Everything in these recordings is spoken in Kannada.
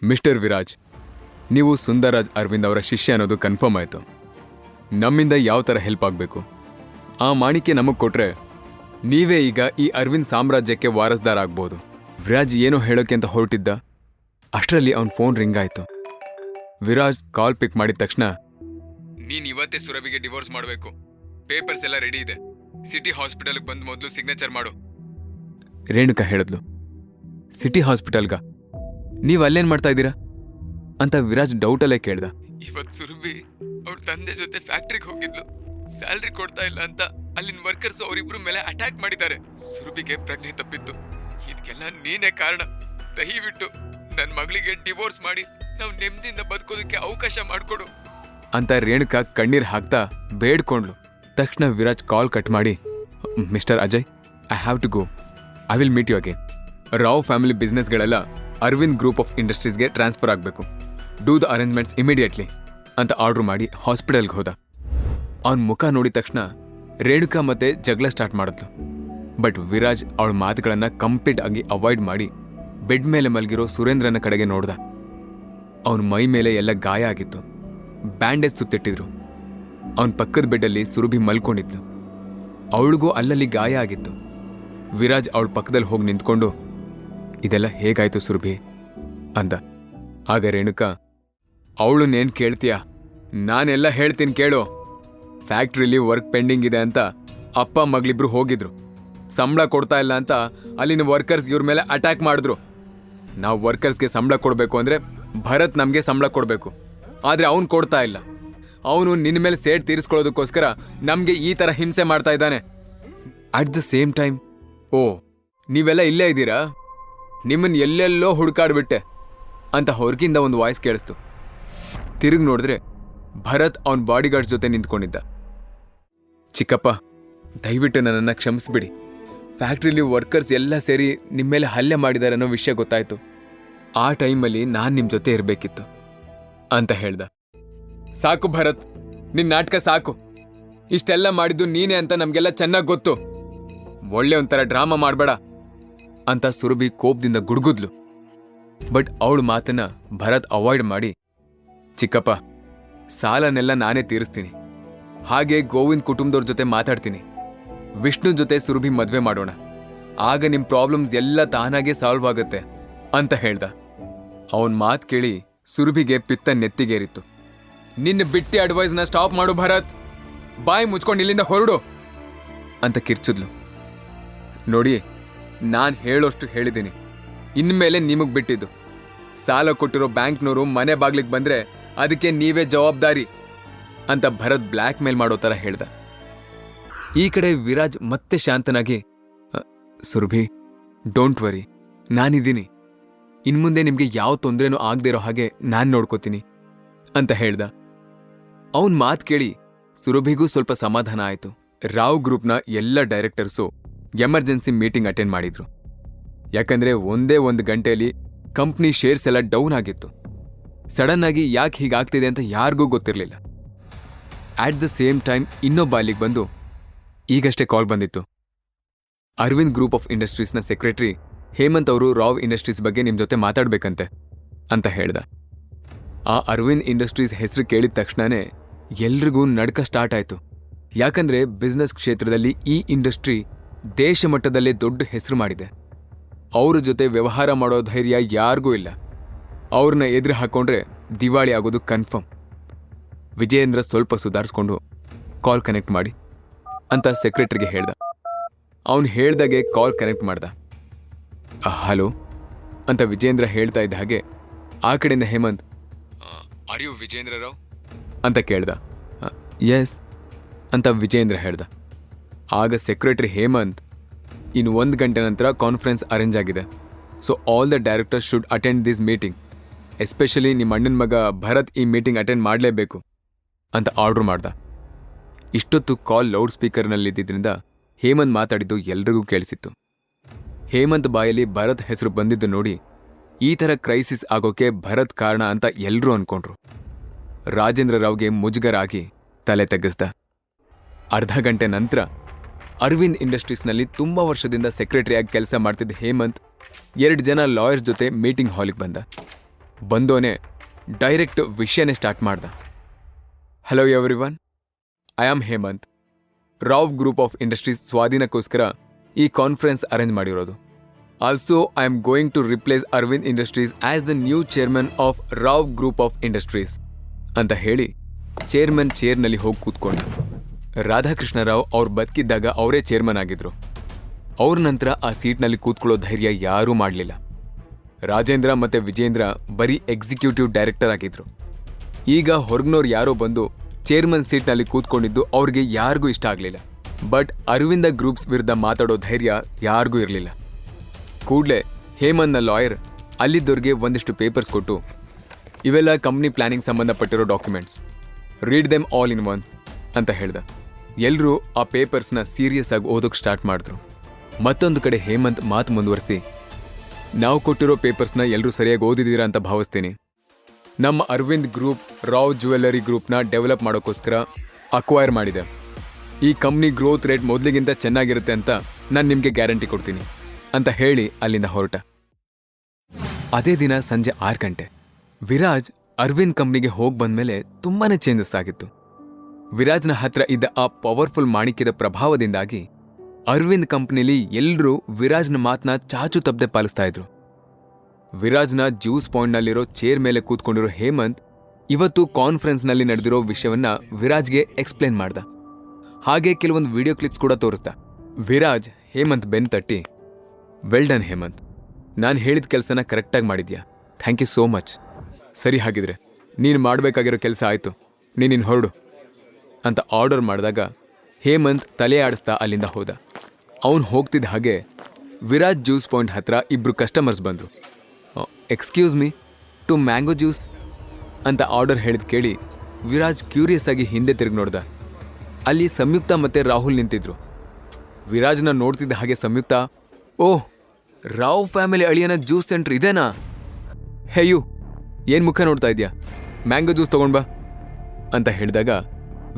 ಮಿಸ್ಟರ್ ವಿರಾಜ್, ನೀವು ಸುಂದರಾಜ್ ಅರವಿಂದ್ ಅವರ ಶಿಷ್ಯ ಅನ್ನೋದು ಕನ್ಫರ್ಮ್ ಆಯಿತು. ನಮ್ಮಿಂದ ಯಾವ ಥರ ಹೆಲ್ಪ್ ಆಗಬೇಕು ಆ ಮಾಣಿಕ್ಯ ನಮಗೆ ಕೊಟ್ರೆ ನೀವೇ ಈಗ ಈ ಅರವಿಂದ್ ಸಾಮ್ರಾಜ್ಯಕ್ಕೆ ವಾರಸ್ದಾರ ಆಗ್ಬೋದು. ವಿರಾಜ್ ಏನೋ ಹೇಳೋಕೆ ಅಂತ ಹೊರಟಿದ್ದ, ಅಷ್ಟರಲ್ಲಿ ಅವನ ಫೋನ್ ರಿಂಗ್ ಆಯಿತು. ವಿರಾಜ್ ಕಾಲ್ ಪಿಕ್ ಮಾಡಿದ ತಕ್ಷಣ, ನೀನು ಇವತ್ತೇ ಸುರಭಿಗೆ ಡಿವೋರ್ಸ್ ಮಾಡಬೇಕು, ಪೇಪರ್ಸ್ ಎಲ್ಲ ರೆಡಿ ಇದೆ, ಸಿಟಿ ಹಾಸ್ಪಿಟಲ್ಗೆ ಬಂದು ಮೊದಲು ಸಿಗ್ನೇಚರ್ ಮಾಡು. ರೇಣುಕಾ ಹೇಳಿದ್ಲು. ಸಿಟಿ ಹಾಸ್ಪಿಟಲ್ಗ? ನೀವು ಅಲ್ಲೇನು ಮಾಡ್ತಾ ಇದ್ದೀರಾ ಅಂತ ವಿರಾಜ್ ಡೌಟಲ್ಲೇ ಕೇಳ್ದ. ಇವತ್ತು ಸುರಭಿ ಅವ್ರ ತಂದೆ ಜೊತೆ ಫ್ಯಾಕ್ಟ್ರಿಗೆ ಹೋಗಿದ್ಲು, ಸ್ಯಾಲ್ರಿ ಕೊಡ್ತಾ ಇಲ್ಲ ಅಂತ ಅಲ್ಲಿನ ವರ್ಕರ್ಸ್ ಅವರಿಬ್ರು ಮೇಲೆ ಅಟ್ಯಾಕ್ ಮಾಡಿದ್ದಾರೆ. ಸುರಭಿಗೆ ಪ್ರಜ್ಞೆ ತಪ್ಪಿತ್ತು. ಇದಕ್ಕೆಲ್ಲ ನೀನೇ ಕಾರಣ. ದಯವಿಟ್ಟು ನನ್ನ ಮಗಳಿಗೆ ಡಿವೋರ್ಸ್ ಮಾಡಿ ನಾವು ನೆಮ್ಮದಿಯಿಂದ ಬದುಕೋದಕ್ಕೆ ಅವಕಾಶ ಮಾಡಿಕೊಡು ಅಂತ ರೇಣುಕಾ ಕಣ್ಣೀರ್ ಹಾಕ್ತಾ ಬೇಡ್ಕೊಂಡ್ಲು. ತಕ್ಷಣ ವಿರಾಜ್ ಕಾಲ್ ಕಟ್ ಮಾಡಿ, mister Ajay, I have to go, I will meet you again. Rao family ಬಿಸ್ನೆಸ್ಗಳೆಲ್ಲ ಅರವಿಂದ್ ಗ್ರೂಪ್ ಆಫ್ ಇಂಡಸ್ಟ್ರೀಸ್ಗೆ ಟ್ರಾನ್ಸ್ಫರ್ ಆಗಬೇಕು, ಡೂ ದ ಅರೇಂಜ್ಮೆಂಟ್ಸ್ ಇಮಿಡಿಯೇಟ್ಲಿ ಅಂತ ಆರ್ಡ್ರ್ ಮಾಡಿ ಹಾಸ್ಪಿಟಲ್ಗೆ ಹೋದ. ಅವನ ಮುಖ ನೋಡಿದ ತಕ್ಷಣ ರೇಣುಕಾ ಮತ್ತೆ ಜಗಳ ಸ್ಟಾರ್ಟ್ ಮಾಡಿದ್ಲು. ಬಟ್ ವಿರಾಜ್ ಅವಳ ಮಾತುಗಳನ್ನು ಕಂಪ್ಲೀಟ್ ಆಗಿ ಅವಾಯ್ಡ್ ಮಾಡಿ ಬೆಡ್ ಮೇಲೆ ಮಲಗಿರೋ ಸುರೇಂದ್ರನ ಕಡೆಗೆ ನೋಡ್ದ. ಅವನ ಮೈ ಮೇಲೆ ಎಲ್ಲ ಗಾಯ ಆಗಿತ್ತು, ಬ್ಯಾಂಡೇಜ್ ಸುತ್ತಿಟ್ಟಿದ್ರು. ಅವನ ಪಕ್ಕದ ಬೆಡ್ಡಲ್ಲಿ ಸುರಭಿ ಮಲ್ಕೊಂಡಿದ್ಲು, ಅವಳಿಗೂ ಅಲ್ಲಲ್ಲಿ ಗಾಯ ಆಗಿತ್ತು. ವಿರಾಜ್ ಅವಳ ಪಕ್ಕದಲ್ಲಿ ಹೋಗಿ ನಿಂತ್ಕೊಂಡು, ಇದೆಲ್ಲ ಹೇಗಾಯ್ತು ಸುರಭಿ ಅಂದ. ಆಗ ರೇಣುಕಾ, ಅವಳನ್ನೇನು ಕೇಳ್ತೀಯ, ನಾನೆಲ್ಲ ಹೇಳ್ತೀನಿ ಕೇಳು. ಫ್ಯಾಕ್ಟ್ರಿಲಿ ವರ್ಕ್ ಪೆಂಡಿಂಗ್ ಇದೆ ಅಂತ ಅಪ್ಪ ಮಗಳಿಬ್ರು ಹೋಗಿದ್ರು, ಸಂಬಳ ಕೊಡ್ತಾ ಇಲ್ಲ ಅಂತ ಅಲ್ಲಿನ ವರ್ಕರ್ಸ್ ಇವ್ರ ಮೇಲೆ ಅಟ್ಯಾಕ್ ಮಾಡಿದ್ರು. ನಾವು ವರ್ಕರ್ಸ್ಗೆ ಸಂಬಳ ಕೊಡಬೇಕು ಅಂದರೆ ಭರತ್ ನಮಗೆ ಸಂಬಳ ಕೊಡಬೇಕು, ಆದರೆ ಅವನು ಕೊಡ್ತಾ ಇಲ್ಲ. ಅವನು ನಿನ್ನ ಮೇಲೆ ಸೇಡ್ ತೀರಿಸ್ಕೊಳ್ಳೋದಕ್ಕೋಸ್ಕರ ನಮಗೆ ಈ ಥರ ಹಿಂಸೆ ಮಾಡ್ತಾ ಇದ್ದಾನೆ. ಅಟ್ ದ ಸೇಮ್ ಟೈಮ್, ಓ ನೀವೆಲ್ಲ ಇಲ್ಲೇ ಇದ್ದೀರಾ, ನಿಮ್ಮನ್ನು ಎಲ್ಲೆಲ್ಲೋ ಹುಡುಕಾಡ್ಬಿಟ್ಟೆ ಅಂತ ಹೊರಗಿಂದ ಒಂದು ವಾಯ್ಸ್ ಕೇಳಿಸ್ತು. ತಿರುಗಿ ನೋಡಿದ್ರೆ ಭರತ್ ಅವನ ಬಾಡಿಗಾರ್ಡ್ಸ್ ಜೊತೆ ನಿಂತ್ಕೊಂಡಿದ್ದ. ಚಿಕ್ಕಪ್ಪ, ದಯವಿಟ್ಟು ನನ್ನನ್ನು ಕ್ಷಮಿಸ್ಬಿಡಿ. ಫ್ಯಾಕ್ಟ್ರಿಲಿ ವರ್ಕರ್ಸ್ ಎಲ್ಲ ಸೇರಿ ನಿಮ್ಮ ಮೇಲೆ ಹಲ್ಲೆ ಮಾಡಿದ್ದಾರೆ ಅನ್ನೋ ವಿಷಯ ಗೊತ್ತಾಯ್ತು. ಆ ಟೈಮಲ್ಲಿ ನಾನು ನಿಮ್ಮ ಜೊತೆ ಇರಬೇಕಿತ್ತು ಅಂತ ಹೇಳ್ದ. ಸಾಕು ಭರತ್, ನಿನ್ನ ನಾಟಕ ಸಾಕು. ಇಷ್ಟೆಲ್ಲ ಮಾಡಿದ್ದು ನೀನೇ ಅಂತ ನಮಗೆಲ್ಲ ಚೆನ್ನಾಗಿ ಗೊತ್ತು. ಒಳ್ಳೆ ಒಂಥರ ಡ್ರಾಮಾ ಮಾಡಬೇಡ ಅಂತ ಸುರಭಿ ಕೋಪದಿಂದ ಗುಡುಗುದ್ಲು. ಬಟ್ ಅವಳ ಮಾತನ್ನ ಭರತ್ ಅವಾಯ್ಡ್ ಮಾಡಿ, ಚಿಕ್ಕಪ್ಪ, ಸಾಲನೆಲ್ಲ ನಾನೇ ತೀರಿಸ್ತೀನಿ. ಹಾಗೆ ಗೋವಿಂದ್ ಕುಟುಂಬದವ್ರ ಜೊತೆ ಮಾತಾಡ್ತೀನಿ. ವಿಷ್ಣು ಜೊತೆ ಸುರಭಿ ಮದುವೆ ಮಾಡೋಣ, ಆಗ ನಿಮ್ಮ ಪ್ರಾಬ್ಲಮ್ಸ್ ಎಲ್ಲ ತಾನಾಗೆ ಸಾಲ್ವ್ ಆಗುತ್ತೆ ಅಂತ ಹೇಳ್ದ. ಅವನ ಮಾತು ಕೇಳಿ ಸುರಭಿಗೆ ಪಿತ್ತ ನೆತ್ತಿಗೇರಿತ್ತು. ನಿನ್ನ ಬಿಟ್ಟಿ ಅಡ್ವೈಸ್ನ ಸ್ಟಾಪ್ ಮಾಡು ಭರತ್, ಬಾಯಿ ಮುಚ್ಕೊಂಡು ಇಲ್ಲಿಂದ ಹೊರಡು ಅಂತ ಕಿರ್ಚಿದ್ಲು. ನೋಡಿ, ನಾನು ಹೇಳೋಷ್ಟು ಹೇಳಿದ್ದೀನಿ, ಇನ್ಮೇಲೆ ನಿಮಗೆ ಬಿಟ್ಟಿದ್ದು. ಸಾಲ ಕೊಟ್ಟಿರೋ ಬ್ಯಾಂಕ್ನವರು ಮನೆ ಬಾಗ್ಲಿಗೆ ಬಂದರೆ ಅದಕ್ಕೆ ನೀವೇ ಜವಾಬ್ದಾರಿ ಅಂತ ಭರತ್ ಬ್ಲ್ಯಾಕ್ ಮೇಲ್ ಮಾಡೋ ಥರ ಹೇಳ್ದ. ಈ ಕಡೆ ವಿರಾಜ್ ಮತ್ತೆ ಶಾಂತನಾಗಿ, ಸುರಭಿ, ಡೋಂಟ್ ವರಿ, ನಾನಿದ್ದೀನಿ. ಇನ್ಮುಂದೆ ನಿಮಗೆ ಯಾವ ತೊಂದರೆನೂ ಆಗದಿರೋ ಹಾಗೆ ನಾನು ನೋಡ್ಕೋತೀನಿ ಅಂತ ಹೇಳ್ದ. ಅವನ ಮಾತು ಕೇಳಿ ಸುರಭಿಗೂ ಸ್ವಲ್ಪ ಸಮಾಧಾನ ಆಯಿತು. ರಾವ್ ಗ್ರೂಪ್ನ ಎಲ್ಲ ಡೈರೆಕ್ಟರ್ಸು ಎಮರ್ಜೆನ್ಸಿ ಮೀಟಿಂಗ್ ಅಟೆಂಡ್ ಮಾಡಿದ್ರು. ಯಾಕಂದ್ರೆ ಒಂದೇ ಒಂದು ಗಂಟೆಯಲ್ಲಿ ಕಂಪ್ನಿ ಶೇರ್ಸ್ ಎಲ್ಲ ಡೌನ್ ಆಗಿತ್ತು. ಸಡನ್ ಆಗಿ ಯಾಕೆ ಹೀಗಾಗ್ತಿದೆ ಅಂತ ಯಾರಿಗೂ ಗೊತ್ತಿರಲಿಲ್ಲ. ಆಟ್ ದ ಸೇಮ್ ಟೈಮ್ ಇನ್ನೊಬ್ಬ ಅಲ್ಲಿಗೆ ಬಂದು, ಈಗಷ್ಟೇ ಕಾಲ್ ಬಂದಿತ್ತು, ಅರವಿಂದ್ ಗ್ರೂಪ್ ಆಫ್ ಇಂಡಸ್ಟ್ರೀಸ್ನ ಸೆಕ್ರೆಟರಿ ಹೇಮಂತ್ ಅವರು ರಾವ್ ಇಂಡಸ್ಟ್ರೀಸ್ ಬಗ್ಗೆ ನಿಮ್ಮ ಜೊತೆ ಮಾತಾಡ್ಬೇಕಂತೆ ಅಂತ ಹೇಳ್ದ. ಆ ಅರವಿಂದ್ ಇಂಡಸ್ಟ್ರೀಸ್ ಹೆಸರು ಕೇಳಿದ ತಕ್ಷಣನೇ ಎಲ್ರಿಗೂ ನಡ್ಕ ಸ್ಟಾರ್ಟ್ ಆಯಿತು. ಯಾಕಂದ್ರೆ ಬಿಸ್ನೆಸ್ ಕ್ಷೇತ್ರದಲ್ಲಿ ಈ ಇಂಡಸ್ಟ್ರಿ ದೇಶ ಮಟ್ಟದಲ್ಲೇ ದೊಡ್ಡ ಹೆಸರು ಮಾಡಿದೆ. ಅವ್ರ ಜೊತೆ ವ್ಯವಹಾರ ಮಾಡೋ ಧೈರ್ಯ ಯಾರಿಗೂ ಇಲ್ಲ. ಅವ್ರನ್ನ ಎದುರು ಹಾಕೊಂಡ್ರೆ ದಿವಾಳಿ ಆಗೋದು ಕನ್ಫರ್ಮ್. ವಿಜಯೇಂದ್ರ ಸ್ವಲ್ಪ ಸುಧಾರಿಸ್ಕೊಂಡು ಕಾಲ್ ಕನೆಕ್ಟ್ ಮಾಡಿ ಅಂತ ಸೆಕ್ರೆಟರಿಗೆ ಹೇಳ್ದ. ಅವನು ಹೇಳ್ದಾಗೆ ಕಾಲ್ ಕನೆಕ್ಟ್ ಮಾಡ್ದ. ಹಲೋ ಅಂತ ವಿಜೇಂದ್ರ ಹೇಳ್ತಾ ಇದ್ದ ಹಾಗೆ ಆ ಕಡೆಯಿಂದ ಹೇಮಂತ್, ಆರ್ ಯು ವಿಜೇಂದ್ರ ರಾವ್ ಅಂತ ಕೇಳ್ದ. ಎಸ್ ಅಂತ ವಿಜೇಂದ್ರ ಹೇಳ್ದ. ಆಗ ಸೆಕ್ರೆಟರಿ ಹೇಮಂತ್, ಇನ್ನು 1 ಗಂಟೆ ನಂತರ ಕಾನ್ಫರೆನ್ಸ್ ಅರೇಂಜ್ ಆಗಿದೆ, so all the directors should attend this meeting, especially ನಿಮ್ಮ ಅಣ್ಣನ ಮಗ ಭರತ್ ಈ ಮೀಟಿಂಗ್ ಅಟೆಂಡ್ ಮಾಡಲೇಬೇಕು ಅಂತ ಆರ್ಡ್ರ್ ಮಾಡ್ದ. ಇಷ್ಟೊತ್ತು ಕಾಲ್ ಲೌಡ್ ಸ್ಪೀಕರ್ನಲ್ಲಿದ್ದರಿಂದ ಹೇಮಂತ್ ಮಾತಾಡಿದ್ದು ಎಲ್ರಿಗೂ ಕೇಳಿಸಿತ್ತು. ಹೇಮಂತ್ ಬಾಯಲ್ಲಿ ಭರತ್ ಹೆಸರು ಬಂದಿದ್ದು ನೋಡಿ ಈ ಥರ ಕ್ರೈಸಿಸ್ ಆಗೋಕೆ ಭರತ್ ಕಾರಣ ಅಂತ ಎಲ್ಲರೂ ಅನ್ಕೊಂಡ್ರು. ರಾಜೇಂದ್ರ ರಾವ್ಗೆ ಮುಜುಗರ ಆಗಿ ತಲೆ ತೆಗೆಸ್ದ. ಅರ್ಧ ಗಂಟೆ ನಂತರ ಅರವಿಂದ್ ಇಂಡಸ್ಟ್ರೀಸ್ನಲ್ಲಿ ತುಂಬ ವರ್ಷದಿಂದ ಸೆಕ್ರೆಟರಿಯಾಗಿ ಕೆಲಸ ಮಾಡ್ತಿದ್ದ ಹೇಮಂತ್ 2 ಜನ ಲಾಯರ್ಸ್ ಜೊತೆ ಮೀಟಿಂಗ್ ಹಾಲಿಗೆ ಬಂದ. ಬಂದೋನೆ ಡೈರೆಕ್ಟ್ ವಿಷಯನೇ ಸ್ಟಾರ್ಟ್ ಮಾಡ್ದ. Hello everyone, I am Hemant. Rao group of industries ಸ್ವಾಧೀನಕ್ಕೋಸ್ಕರ ಈ ಕಾನ್ಫರೆನ್ಸ್ ಅರೇಂಜ್ ಮಾಡಿರೋದು. Also I am going to replace Arvind industries as the new chairman of Rao group of industries ಅಂತ ಹೇಳಿ ಚೇರ್ಮನ್ ಚೇರ್ನಲ್ಲಿ ಹೋಗಿ ಕೂತ್ಕೊಂಡ. ರಾಧಾಕೃಷ್ಣ ರಾವ್ ಅವ್ರು ಬದುಕಿದ್ದಾಗ ಅವರೇ ಚೇರ್ಮನ್ ಆಗಿದ್ರು. ಅವ್ರ ನಂತರ ಆ ಸೀಟ್ನಲ್ಲಿ ಕೂತ್ಕೊಳ್ಳೋ ಧೈರ್ಯ ಯಾರೂ ಮಾಡಲಿಲ್ಲ. ರಾಜೇಂದ್ರ ಮತ್ತೆ ವಿಜೇಂದ್ರ ಬರೀ ಎಕ್ಸಿಕ್ಯೂಟಿವ್ ಡೈರೆಕ್ಟರ್ ಆಗಿದ್ರು. ಈಗ ಹೊರಗ್ನೋರು ಯಾರೋ ಬಂದು ಚೇರ್ಮನ್ ಸೀಟ್ನಲ್ಲಿ ಕೂತ್ಕೊಂಡಿದ್ದು ಅವ್ರಿಗೆ ಯಾರಿಗೂ ಇಷ್ಟ ಆಗಲಿಲ್ಲ. ಬಟ್ ಅರವಿಂದ ಗ್ರೂಪ್ಸ್ ವಿರುದ್ಧ ಮಾತಾಡೋ ಧೈರ್ಯ ಯಾರಿಗೂ ಇರಲಿಲ್ಲ. ಕೂಡಲೇ ಹೇಮಂತ್ನ ಲಾಯರ್ ಅಲ್ಲಿದ್ದವ್ರಿಗೆ ಒಂದಿಷ್ಟು ಪೇಪರ್ಸ್ ಕೊಟ್ಟು, ಇವೆಲ್ಲ ಕಂಪ್ನಿ ಪ್ಲಾನಿಂಗ್ ಸಂಬಂಧಪಟ್ಟಿರೋ documents, read them all in once ಅಂತ ಹೇಳ್ದ. ಎಲ್ಲರೂ ಆ ಪೇಪರ್ಸ್ನ ಸೀರಿಯಸ್ ಆಗಿ ಓದೋಕೆ ಸ್ಟಾರ್ಟ್ ಮಾಡಿದ್ರು. ಮತ್ತೊಂದು ಕಡೆ ಹೇಮಂತ್ ಮಾತು ಮುಂದುವರಿಸಿ, ನಾವು ಕೊಟ್ಟಿರೋ ಪೇಪರ್ಸ್ನ ಎಲ್ಲರೂ ಸರಿಯಾಗಿ ಓದಿದ್ದೀರಾ ಅಂತ ಭಾವಿಸ್ತೀನಿ. ನಮ್ಮ ಅರವಿಂದ್ ಗ್ರೂಪ್ ರಾವ್ ಜ್ಯುವೆಲ್ಲರಿ ಗ್ರೂಪ್ನ ಡೆವಲಪ್ ಮಾಡೋಕ್ಕೋಸ್ಕರ ಅಕ್ವೈರ್ ಮಾಡಿದೆ. ಈ ಕಂಪ್ನಿ ಗ್ರೋತ್ ರೇಟ್ ಮೊದಲಿಗಿಂತ ಚೆನ್ನಾಗಿರುತ್ತೆ ಅಂತ ನಾನು ನಿಮಗೆ ಗ್ಯಾರಂಟಿ ಕೊಡ್ತೀನಿ ಅಂತ ಹೇಳಿ ಅಲ್ಲಿಂದ ಹೊರಟ. ಅದೇ ದಿನ ಸಂಜೆ 6 ಗಂಟೆ ವಿರಾಜ್ ಅರವಿಂದ್ ಕಂಪ್ನಿಗೆ ಹೋಗಿ ಬಂದಮೇಲೆ ತುಂಬಾನೇ ಚೇಂಜಸ್ ಆಗಿತ್ತು. ವಿರಾಜ್ನ ಹತ್ರ ಇದ್ದ ಆ ಪವರ್ಫುಲ್ ಮಾಣಿಕ್ಯದ ಪ್ರಭಾವದಿಂದಾಗಿ ಅರವಿಂದ್ ಕಂಪ್ನಿಲಿ ಎಲ್ಲರೂ ವಿರಾಜ್ನ ಮಾತನ್ನ ಚಾಚು ತಪ್ಪದೆ ಪಾಲಿಸ್ತಾ ಇದ್ರು. ವಿರಾಜ್ನ ಜ್ಯೂಸ್ ಪಾಯಿಂಟ್ನಲ್ಲಿರೋ ಚೇರ್ ಮೇಲೆ ಕೂತ್ಕೊಂಡಿರೋ ಹೇಮಂತ್ ಇವತ್ತು ಕಾನ್ಫರೆನ್ಸ್ನಲ್ಲಿ ನಡೆದಿರೋ ವಿಷಯವನ್ನ ವಿರಾಜ್ಗೆ ಎಕ್ಸ್ಪ್ಲೇನ್ ಮಾಡ್ದ. ಹಾಗೆ ಕೆಲವೊಂದು ವಿಡಿಯೋ ಕ್ಲಿಪ್ಸ್ ಕೂಡ ತೋರಿಸ್ದ. ವಿರಾಜ್ ಹೇಮಂತ್ ಬೆನ್ ತಟ್ಟಿ, ವೆಲ್ ಡನ್ ಹೇಮಂತ್, ನಾನು ಹೇಳಿದ ಕೆಲಸನ ಕರೆಕ್ಟಾಗಿ ಮಾಡಿದ್ಯಾ, ಥ್ಯಾಂಕ್ ಯು ಸೋ ಮಚ್. ಸರಿ, ಹಾಗಿದ್ರೆ ನೀನು ಮಾಡಬೇಕಾಗಿರೋ ಕೆಲಸ ಆಯಿತು, ನೀನಿನ್ ಹೊರಡು ಅಂತ ಆರ್ಡರ್ ಮಾಡಿದಾಗ ಹೇಮಂತ್ ತಲೆ ಆಡಿಸ್ತಾ ಅಲ್ಲಿಂದ ಹೋದ. ಅವನು ಹೋಗ್ತಿದ್ದ ಹಾಗೆ ವಿರಾಜ್ ಜ್ಯೂಸ್ ಪಾಯಿಂಟ್ ಹತ್ರ ಇಬ್ಬರು ಕಸ್ಟಮರ್ಸ್ ಬಂದರು. Excuse me, two mango juice ಅಂತ ಆರ್ಡರ್ ಹೇಳಿದ್ ಕೇಳಿ ವಿರಾಜ್ ಕ್ಯೂರಿಯಸ್ ಆಗಿ ಹಿಂದೆ ತಿರುಗಿ ನೋಡ್ದ. ಅಲ್ಲಿ ಸಂಯುಕ್ತ ಮತ್ತೆ ರಾಹುಲ್ ನಿಂತಿದ್ರು. ವಿರಾಜ್ನ ನೋಡ್ತಿದ್ದ ಹಾಗೆ ಸಂಯುಕ್ತ, ಓಹ್, ರಾವ್ ಫ್ಯಾಮಿಲಿ ಅಳಿಯನ ಜ್ಯೂಸ್ ಸೆಂಟರ್ ಇದೇನಾ? ಹೇಯು, ಏನು ಮುಖ ನೋಡ್ತಾ ಇದೆಯಾ, ಮ್ಯಾಂಗೋ ಜ್ಯೂಸ್ ತಗೊಂಡ್ಬಾ ಅಂತ ಹೇಳಿದಾಗ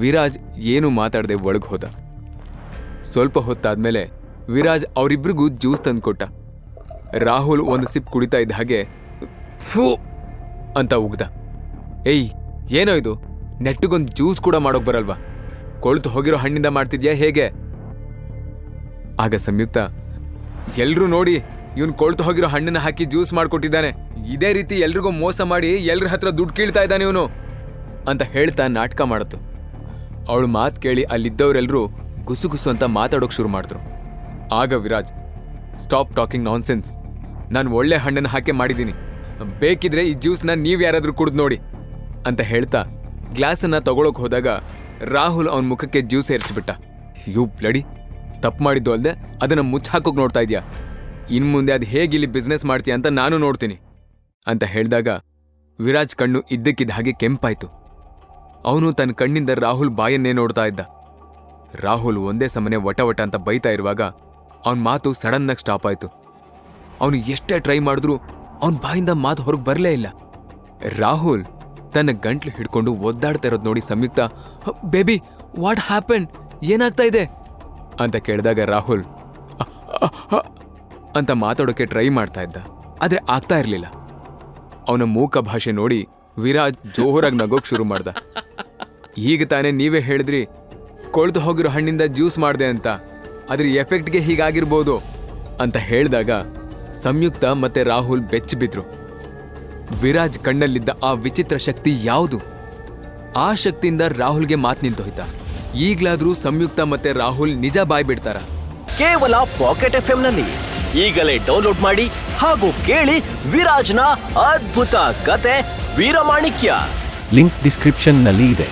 ವಿರಾಜ್ ಏನೂ ಮಾತಾಡದೆ ಒಳಗೆ ಹೋದ. ಸ್ವಲ್ಪ ಹೊತ್ತಾದ್ಮೇಲೆ ವಿರಾಜ್ ಅವರಿಬ್ರಿಗೂ ಜ್ಯೂಸ್ ತಂದುಕೊಟ್ಟ. ರಾಹುಲ್ ಒಂದು ಸಿಪ್ ಕುಡಿತಾ ಇದ್ದ ಹಾಗೆ ಥೂ ಅಂತ ಉಗ್ದ. ಏಯ್, ಏನೋ ಇದು, ನೆಟ್ಟಿಗೊಂದು ಜ್ಯೂಸ್ ಕೂಡ ಮಾಡೋಕ್ ಬರಲ್ವಾ? ಕೊಳ್ತು ಹೋಗಿರೋ ಹಣ್ಣಿಂದ ಮಾಡ್ತಿದ್ಯಾ ಹೇಗೆ? ಆಗ ಸಂಯುಕ್ತ, ಎಲ್ರೂ ನೋಡಿ, ಇವನು ಕೊಳ್ತು ಹೋಗಿರೋ ಹಣ್ಣನ್ನ ಹಾಕಿ ಜ್ಯೂಸ್ ಮಾಡ್ಕೊಟ್ಟಿದ್ದಾನೆ, ಇದೇ ರೀತಿ ಎಲ್ರಿಗೂ ಮೋಸ ಮಾಡಿ ಎಲ್ರ ಹತ್ರ ದುಡ್ಡು ಕೀಳ್ತಾ ಇದ್ದಾನೆ ಇವನು ಅಂತ ಹೇಳ್ತಾ ನಾಟಕ ಮಾಡತ್ತು. ಅವಳು ಮಾತು ಕೇಳಿ ಅಲ್ಲಿದ್ದವರೆಲ್ಲರೂ ಗುಸುಗುಸು ಅಂತ ಮಾತಾಡೋಕೆ ಶುರು ಮಾಡಿದ್ರು. ಆಗ ವಿರಾಜ್, ಸ್ಟಾಪ್ ಟಾಕಿಂಗ್ ನಾನ್ಸೆನ್ಸ್, ನಾನು ಒಳ್ಳೆ ಹಣ್ಣನ್ನು ಹಾಕಿ ಮಾಡಿದ್ದೀನಿ, ಬೇಕಿದ್ರೆ ಈ ಜ್ಯೂಸ್ನ ನೀವು ಯಾರಾದರೂ ಕುಡಿದು ನೋಡಿ ಅಂತ ಹೇಳ್ತಾ ಗ್ಲಾಸನ್ನು ತಗೊಳಕ್ ಹೋದಾಗ ರಾಹುಲ್ ಅವನ ಮುಖಕ್ಕೆ ಜ್ಯೂಸ್ ಏರಿಸ್ಬಿಟ್ಟ. ಯು ಬ್ಲಡಿ, ತಪ್ಪು ಮಾಡಿದ್ದು ಅಲ್ಲದೆ ಅದನ್ನು ಮುಚ್ಚಾಕೋಕೆ ನೋಡ್ತಾ ಇದೆಯಾ? ಇನ್ನು ಮುಂದೆ ಅದು ಹೇಗೆ ಇಲ್ಲಿ ಬಿಸ್ನೆಸ್ ಮಾಡ್ತೀಯ ಅಂತ ನಾನು ನೋಡ್ತೀನಿ ಅಂತ ಹೇಳಿದಾಗ ವಿರಾಜ್ ಕಣ್ಣು ಇದ್ದಕ್ಕಿದ್ದ ಹಾಗೆ ಕೆಂಪಾಯ್ತು. ಅವನು ತನ್ನ ಕಣ್ಣಿಂದ ರಾಹುಲ್ ಬಾಯನ್ನೇ ನೋಡ್ತಾ ಇದ್ದ. ರಾಹುಲ್ ಒಂದೇ ಸಮನೆ ವಟ ವಟ ಅಂತ ಬೈತಾ ಇರುವಾಗ ಅವನ ಮಾತು ಸಡನ್ನಾಗಿ ಸ್ಟಾಪ್ ಆಯ್ತು. ಅವನು ಎಷ್ಟೇ ಟ್ರೈ ಮಾಡಿದ್ರೂ ಅವನ ಬಾಯಿಂದ ಮಾತು ಹೊರಗೆ ಬರಲೇ ಇಲ್ಲ. ರಾಹುಲ್ ತನ್ನ ಗಂಟ್ಲು ಹಿಡ್ಕೊಂಡು ಒದ್ದಾಡ್ತಾ ಇರೋದು ನೋಡಿ ಸಂಯುಕ್ತ, ಬೇಬಿ ವಾಟ್ ಹ್ಯಾಪನ್, ಏನಾಗ್ತಾ ಇದೆ ಅಂತ ಕೇಳಿದಾಗ ರಾಹುಲ್ ಅಂತ ಮಾತಾಡೋಕೆ ಟ್ರೈ ಮಾಡ್ತಾ ಇದ್ದ, ಆದ್ರೆ ಆಗ್ತಾ ಇರಲಿಲ್ಲ. ಅವನ ಮೂಕ ಭಾಷೆ ನೋಡಿ ವಿರಾಜ್ ಜೋರಾಗಿ ನಗೋಕ್ ಶುರು ಮಾಡ್ದ. ಈಗ ತಾನೇ ನೀವೇ ಹೇಳಿದ್ರಿ ಕೊಳ್ತು ಹೋಗಿರೋ ಹಣ್ಣಿಂದ ಜ್ಯೂಸ್ ಮಾಡಿದೆ ಅಂತ, ಅದ್ರ ಎಫೆಕ್ಟ್ಗೆ ಹೀಗಾಗಿರ್ಬೋದು ಅಂತ ಹೇಳಿದಾಗ ಸಂಯುಕ್ತ ಮತ್ತೆ ರಾಹುಲ್ ಬೆಚ್ಚಿ ಬಿದ್ರು. ವಿರಾಜ್ ಕಣ್ಣಲ್ಲಿದ್ದ ಆ ವಿಚಿತ್ರ ಶಕ್ತಿ ಯಾವುದು? ಆ ಶಕ್ತಿಯಿಂದ ರಾಹುಲ್ಗೆ ಮಾತು ನಿಂತೋಯ್ತಾ? ಈಗ್ಲಾದ್ರೂ ಸಂಯುಕ್ತ ಮತ್ತೆ ರಾಹುಲ್ ನಿಜ ಬಾಯ್ ಬಿಡ್ತಾರ? ಕೇವಲ ಪಾಕೆಟ್ FM ನಲ್ಲಿ ಈಗಲೇ ಡೌನ್ಲೋಡ್ ಮಾಡಿ ಹಾಗೂ ಕೇಳಿ ವಿರಾಜ್ನ ಅದ್ಭುತ ಕತೆ ವೀರಮಾಣಿಕ್ಯ. ಲಿಂಕ್ ಡಿಸ್ಕ್ರಿಪ್ಷನ್ ನಲ್ಲಿ ಇದೆ.